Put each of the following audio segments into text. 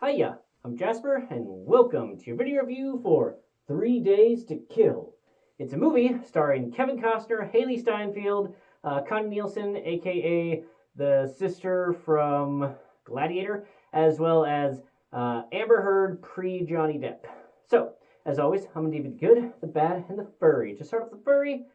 Hiya, I'm Jasper, and welcome to your video review for 3 Days to Kill. It's a movie starring Kevin Costner, Haley Steinfeld, Connie Nielsen, aka the sister from Gladiator, as well as Amber Heard pre-Johnny Depp. So, as always, I'm gonna give you the good, the bad, and the furry. To start off the furry,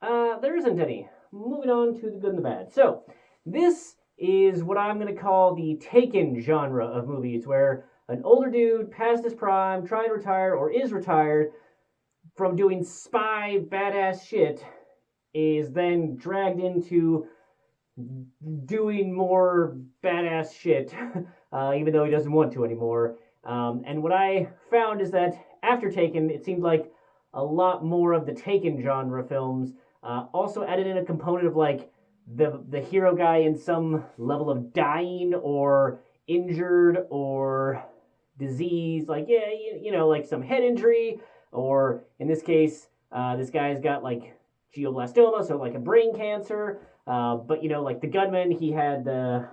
there isn't any. Moving on to the good and the bad. So, this is what I'm going to call the Taken genre of movies, where an older dude past his prime, trying to retire or is retired from doing spy badass shit, is then dragged into doing more badass shit, even though he doesn't want to anymore. And what I found is that after Taken, it seemed like a lot more of the Taken genre films also added in a component of like the hero guy in some level of dying or injured or disease, like like some head injury, or in this case, this guy's got like glioblastoma, so like a brain cancer. But like the gunman, he had the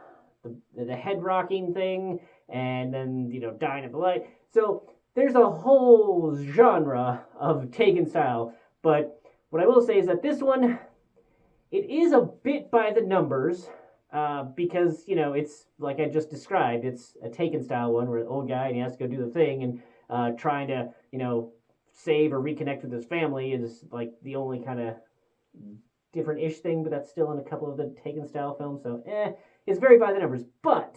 head rocking thing, and then dying of the light. So there's a whole genre of Taken style. But what I will say is that this one, it is a bit by the numbers, because it's like I just described. It's a Taken style one where the old guy and he has to go do the thing, and trying to save or reconnect with his family is like the only kind of different-ish thing, but that's still in a couple of the Taken style films. So it's very by the numbers. But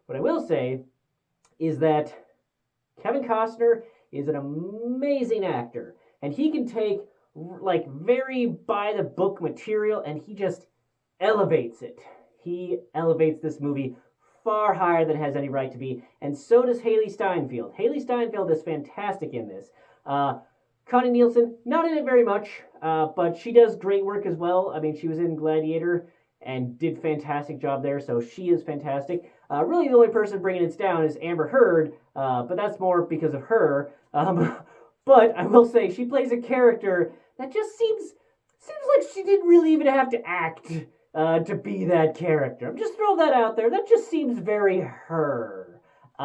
what I will say is that Kevin Costner is an amazing actor, and he can take like very by the book material and he just elevates it. He elevates this movie far higher than it has any right to be, and so does Haley Steinfeld. Haley Steinfeld is fantastic in this. Connie Nielsen, not in it very much, but she does great work as well. I mean, she was in Gladiator and did fantastic job there, so she is fantastic. Really, the only person bringing it down is Amber Heard, but that's more because of her. But I will say, she plays a character that just seems like she didn't really even have to act to be that character. I'm just throwing that out there. That just seems very her,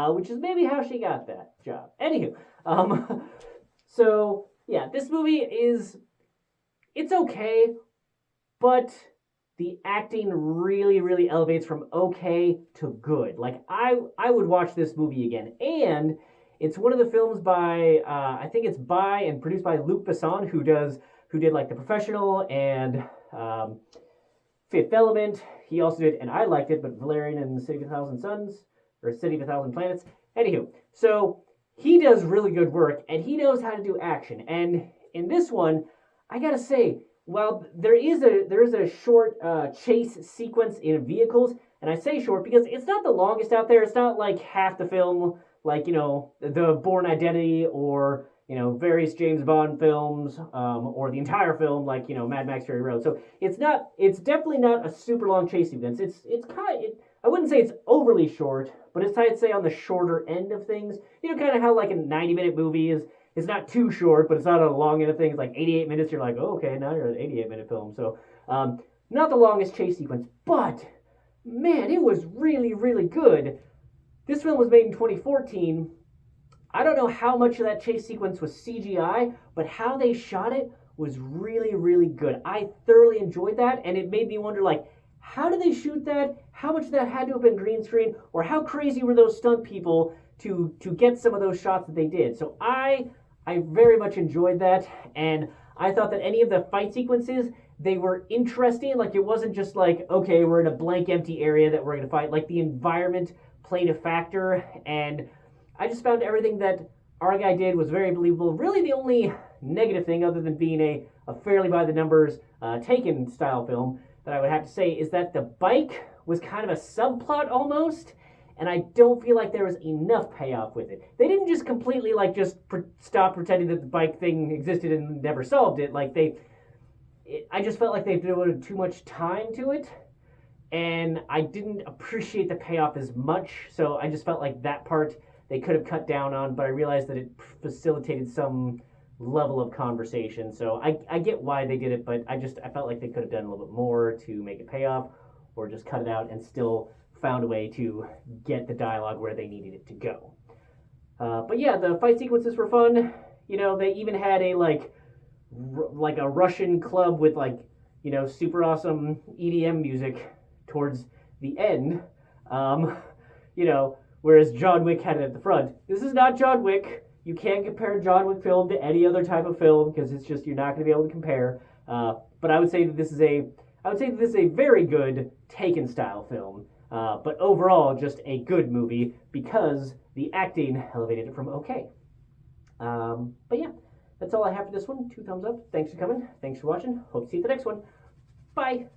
which is maybe how she got that job. Anywho, so yeah, this movie it's okay, but the acting really elevates from okay to good. Like I would watch this movie again, and it's one of the films by I think it's by and produced by Luc Besson, who did like The Professional and Fifth Element. He also did, and I liked it, but Valerian and the City of a Thousand Suns, or City of a Thousand Planets. Anywho, so he does really good work, and he knows how to do action. And in this one, I gotta say, well, there is a short chase sequence in vehicles, and I say short because it's not the longest out there. It's not like half the film, like the Bourne Identity or various James Bond films, or the entire film, like Mad Max Fury Road. So it's definitely not a super long chase sequence. It's kind of, I wouldn't say it's overly short, but it's, I'd say, on the shorter end of things. Kind of how like a 90-minute movie is. It's not too short, but it's not on the long end of things. Like 88 minutes, you're like, oh, okay, now you're an 88-minute film. So not the longest chase sequence, but man, it was really good. This film was made in 2014. I don't know how much of that chase sequence was CGI, but how they shot it was really good. I thoroughly enjoyed that, and it made me wonder, like, how did they shoot that? How much of that had to have been green screen? Or how crazy were those stunt people to get some of those shots that they did? So I very much enjoyed that, and I thought that any of the fight sequences, they were interesting. Like, it wasn't just like, okay, we're in a blank empty area that we're going to fight. Like, the environment played a factor, and I just found everything that our guy did was very believable. Really, the only negative thing, other than being a fairly by the numbers Taken style film, that I would have to say is that the bike was kind of a subplot almost, and I don't feel like there was enough payoff with it. They didn't just completely like just stop pretending that the bike thing existed and never solved it. Like I just felt like they devoted too much time to it, and I didn't appreciate the payoff as much. So I just felt like that part they could have cut down on, but I realized that it facilitated some level of conversation. So I get why they did it, but I felt like they could have done a little bit more to make it pay off, or just cut it out and still found a way to get the dialogue where they needed it to go. But yeah, the fight sequences were fun. You know, they even had a like a Russian club with like, you know, super awesome EDM music towards the end. Um, you know, whereas John Wick had it at the front. This is not John Wick. You can't compare John Wick film to any other type of film because it's just you're not going to be able to compare. But I would say that this is a very good Taken style film. But overall, just a good movie because the acting elevated it from okay. But yeah, that's all I have for this one. 2 thumbs up. Thanks for coming. Thanks for watching. Hope to see you at the next one. Bye.